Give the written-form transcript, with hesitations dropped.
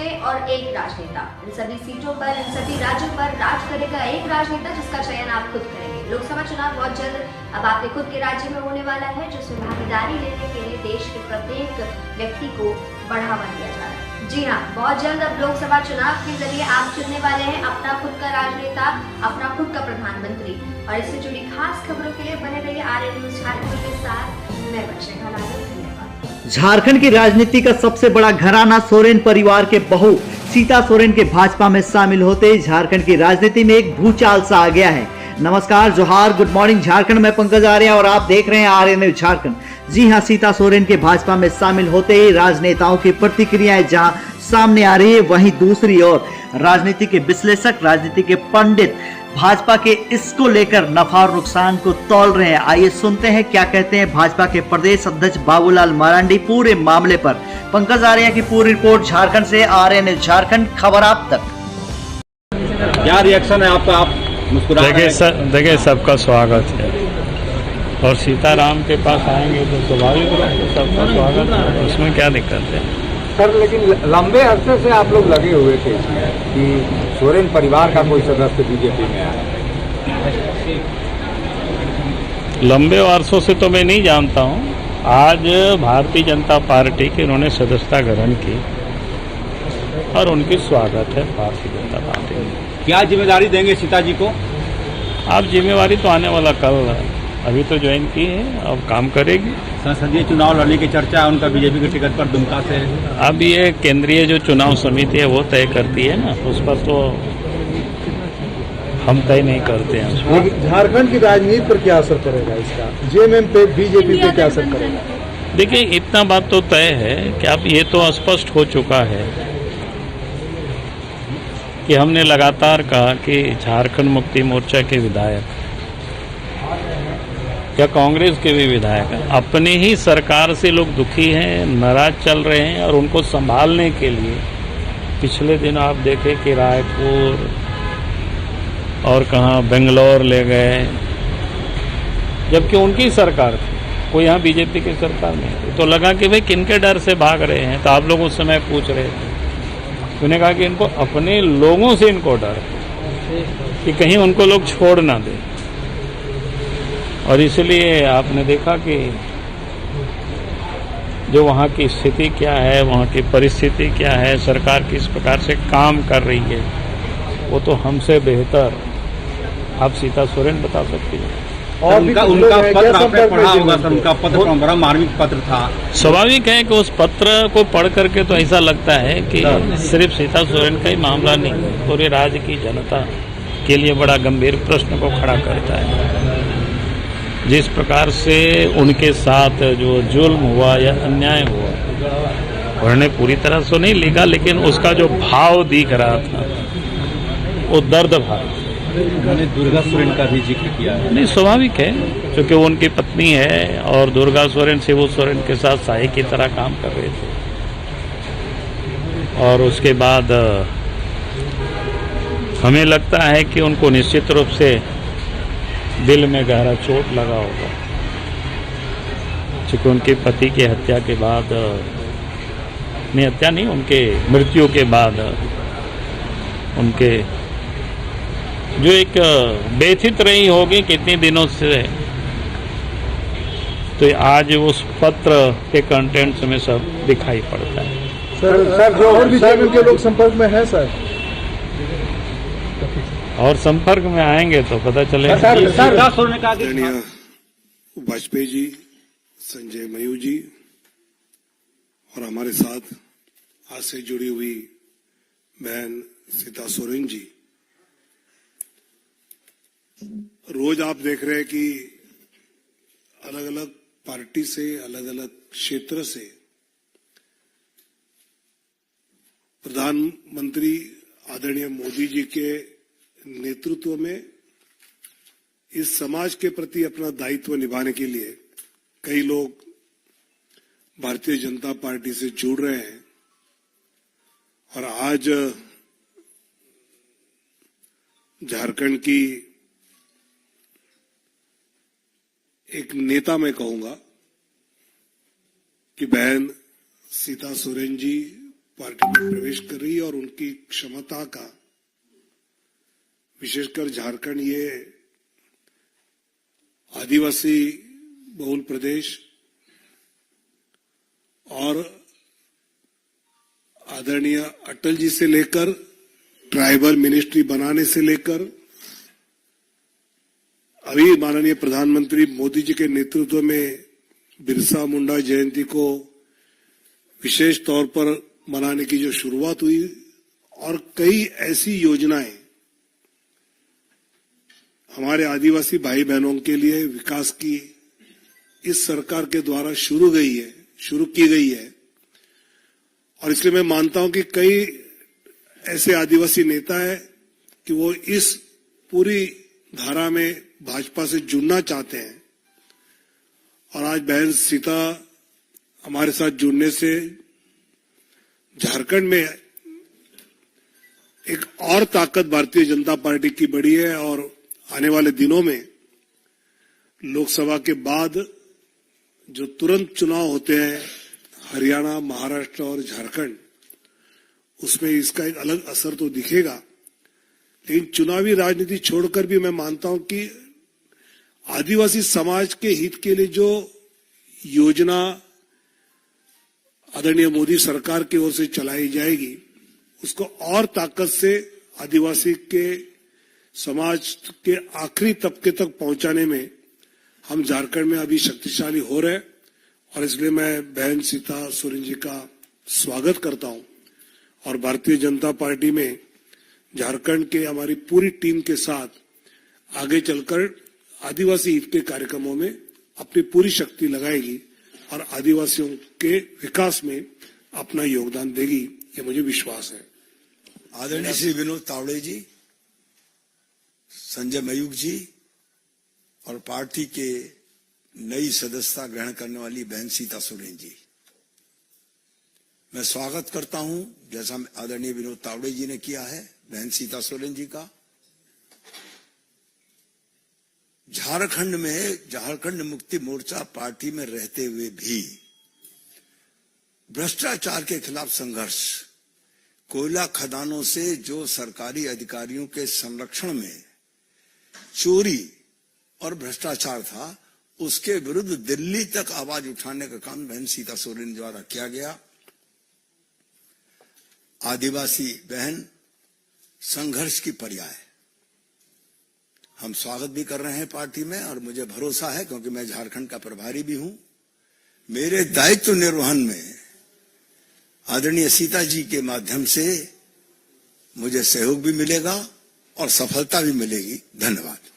सीटें और एक राजनेता। इन सभी सीटों पर, इन सभी राज्यों पर राज करेगा एक राजनेता, जिसका चयन आप खुद करेंगे। लोकसभा चुनाव बहुत जल्द अब आपके खुद के राज्य में होने वाला है, जिसमें भागीदारी लेने के लिए देश के प्रत्येक व्यक्ति को बढ़ावा दिया जा रहा है। जी हाँ, बहुत जल्द अब लोकसभा चुनाव के जरिए आप चुनने वाले हैं अपना खुद का राजनेता, अपना खुद का प्रधानमंत्री। और इससे जुड़ी खास खबरों के लिए बने रहिए आर्यन न्यूज झारखंड के साथ। मैं वर्षा लाल, धन्यवाद। झारखंड की राजनीति का सबसे बड़ा घराना सोरेन परिवार के बहू सीता सोरेन के भाजपा में शामिल होते ही झारखंड की राजनीति में एक भूचाल सा आ गया है। नमस्कार, जोहार, गुड मॉर्निंग झारखंड। मैं पंकज आर्य और आप देख रहे हैं आर्यन न्यूज झारखंड। जी हां, सीता सोरेन के भाजपा में शामिल होते ही राजनेताओं की प्रतिक्रियाएं जहां सामने आ रही है, वहीं दूसरी ओर राजनीति के विश्लेषक, राजनीति के पंडित भाजपा के इसको लेकर नफा और नुकसान को तौल रहे हैं। आइए सुनते हैं क्या कहते हैं भाजपा के प्रदेश अध्यक्ष बाबूलाल मरांडी पूरे मामले पर। पंकज आर्य की पूरी रिपोर्ट झारखंड से, आर्यन न्यूज झारखंड, खबर आप तक। क्या रिएक्शन है आपका? आप मुस्कुरा रहे हैं। देखिए सबका स्वागत है और सीताराम के पास आएंगे तो स्वाभाविक रूप से सबका स्वागत है, उसमें क्या दिक्कत है सर? लेकिन लंबे अरसे से आप लोग लगे हुए थे इसमें कि सोरेन परिवार का कोई सदस्य बीजेपी में आया। लंबे वर्षों से तो मैं नहीं जानता हूँ। आज भारतीय जनता पार्टी की उन्होंने सदस्यता ग्रहण की और उनकी स्वागत है भारतीय जनता पार्टी में। क्या जिम्मेदारी देंगे सीता जी को? आप जिम्मेवारी तो आने वाला कल, अभी तो ज्वाइन की है, अब काम करेगी। संसदीय चुनाव लड़ने की चर्चा है उनका बीजेपी के टिकट पर दुमका से। अब ये केंद्रीय जो चुनाव समिति है वो तय करती है ना, उस पर तो हम तय नहीं करते हैं। झारखंड की राजनीति पर क्या असर पड़ेगा इसका? जेएमएम पे, बीजेपी पे क्या असर पड़ेगा? देखिए, इतना बात तो तय है कि अब ये तो स्पष्ट हो चुका है कि हमने लगातार कहा कि झारखंड मुक्ति मोर्चा के विधायक या कांग्रेस के भी विधायक अपनी ही सरकार से लोग दुखी हैं, नाराज चल रहे हैं और उनको संभालने के लिए पिछले दिन आप देखें कि रायपुर और कहाँ बेंगलोर ले गए, जबकि उनकी सरकार थी, कोई यहाँ बीजेपी की सरकार नहीं थी। तो लगा कि भाई किनके डर से भाग रहे हैं, तो आप लोग उस समय पूछ रहे थे। उन्होंने कहा कि इनको अपने लोगों से इनको डर है कि कहीं उनको लोग छोड़ ना दें, और इसलिए आपने देखा कि जो वहाँ की स्थिति क्या है, वहाँ की परिस्थिति क्या है, सरकार किस प्रकार से काम कर रही है, वो तो हमसे बेहतर आप सीता सोरेन बता सकती है। और उनका पत्र आपने पढ़ा होगा सर, उनका पत्र बड़ा मार्मिक पत्र था। स्वाभाविक है कि उस पत्र को पढ़ करके तो ऐसा लगता है कि सिर्फ सीता सोरेन का ही मामला नहीं, पूरे राज्य की जनता के लिए बड़ा गंभीर प्रश्न को खड़ा करता है। जिस प्रकार से उनके साथ जो जुल्म हुआ या अन्याय हुआ, उन्होंने पूरी तरह से नहीं लिखा, लेकिन उसका जो भाव दिख रहा था वो दर्द भाव। उन्होंने दुर्गा सोरेन का भी जिक्र किया है। नहीं, स्वाभाविक है, क्योंकि वो उनकी पत्नी है और दुर्गा सोरेन शिबू सोरेन के साथ साई की तरह काम कर रहे थे। और उसके बाद हमें लगता है कि उनको निश्चित रूप से दिल में गहरा चोट लगा होगा, क्योंकि उनके पति की हत्या के बाद, नहीं हत्या नहीं, उनके मृत्यु के बाद उनके जो एक व्यथित रही होगी कितने दिनों से, तो आज उस पत्र के कंटेंट्स में सब दिखाई पड़ता है। सर जो और भी जेएमएम के लोग संपर्क में हैं सर, और संपर्क में आएंगे तो पता चलेगा। वाजपेयी जी, संजय मयूर जी और हमारे साथ आज से जुड़ी हुई बहन सीता सोरेन जी, रोज आप देख रहे हैं कि अलग अलग पार्टी से, अलग अलग क्षेत्र से प्रधानमंत्री आदरणीय मोदी जी के नेतृत्व में इस समाज के प्रति अपना दायित्व निभाने के लिए कई लोग भारतीय जनता पार्टी से जुड़ रहे हैं। और आज झारखंड की एक नेता मैं कहूंगा कि बहन सीता सोरेन जी पार्टी में प्रवेश कर रही है और उनकी क्षमता का, विशेषकर झारखंड ये आदिवासी बहुल प्रदेश और आदरणीय अटल जी से लेकर ट्राइबल मिनिस्ट्री बनाने से लेकर अभी माननीय प्रधानमंत्री मोदी जी के नेतृत्व में बिरसा मुंडा जयंती को विशेष तौर पर मनाने की जो शुरुआत हुई और कई ऐसी योजनाएं हमारे आदिवासी भाई बहनों के लिए विकास की इस सरकार के द्वारा शुरू की गई है। और इसलिए मैं मानता हूं कि कई ऐसे आदिवासी नेता है कि वो इस पूरी धारा में भाजपा से जुड़ना चाहते हैं और आज बहन सीता हमारे साथ जुड़ने से झारखंड में एक और ताकत भारतीय जनता पार्टी की बढ़ी है और आने वाले दिनों में लोकसभा के बाद जो तुरंत चुनाव होते हैं हरियाणा, महाराष्ट्र और झारखंड, उसमें इसका एक अलग असर तो दिखेगा। लेकिन चुनावी राजनीति छोड़कर भी मैं मानता हूं कि आदिवासी समाज के हित के लिए जो योजना आदरणीय मोदी सरकार की ओर से चलाई जाएगी, उसको और ताकत से आदिवासी के समाज के आखिरी तबके तक पहुंचाने में हम झारखंड में अभी शक्तिशाली हो रहे हैं। और इसलिए मैं बहन सीता सोरेन जी का स्वागत करता हूं और भारतीय जनता पार्टी में झारखंड के हमारी पूरी टीम के साथ आगे चलकर आदिवासी हित के कार्यक्रमों में अपनी पूरी शक्ति लगाएगी और आदिवासियों के विकास में अपना योगदान देगी, ये मुझे विश्वास है। आदरणीय श्री विनोद तावड़े जी, संजय मयूख जी और पार्टी के नई सदस्यता ग्रहण करने वाली बहन सीता सोरेन जी, मैं स्वागत करता हूं जैसा आदरणीय विनोद तावड़े जी ने किया है बहन सीता सोरेन जी का। झारखंड में झारखंड मुक्ति मोर्चा पार्टी में रहते हुए भी भ्रष्टाचार के खिलाफ संघर्ष, कोयला खदानों से जो सरकारी अधिकारियों के संरक्षण में चोरी और भ्रष्टाचार था, उसके विरुद्ध दिल्ली तक आवाज उठाने का काम बहन सीता सोरेन द्वारा किया गया। आदिवासी बहन संघर्ष की पर्याय, हम स्वागत भी कर रहे हैं पार्टी में और मुझे भरोसा है, क्योंकि मैं झारखंड का प्रभारी भी हूं, मेरे दायित्व निर्वहन में आदरणीय सीता जी के माध्यम से मुझे सहयोग भी मिलेगा और सफलता भी मिलेगी। धन्यवाद।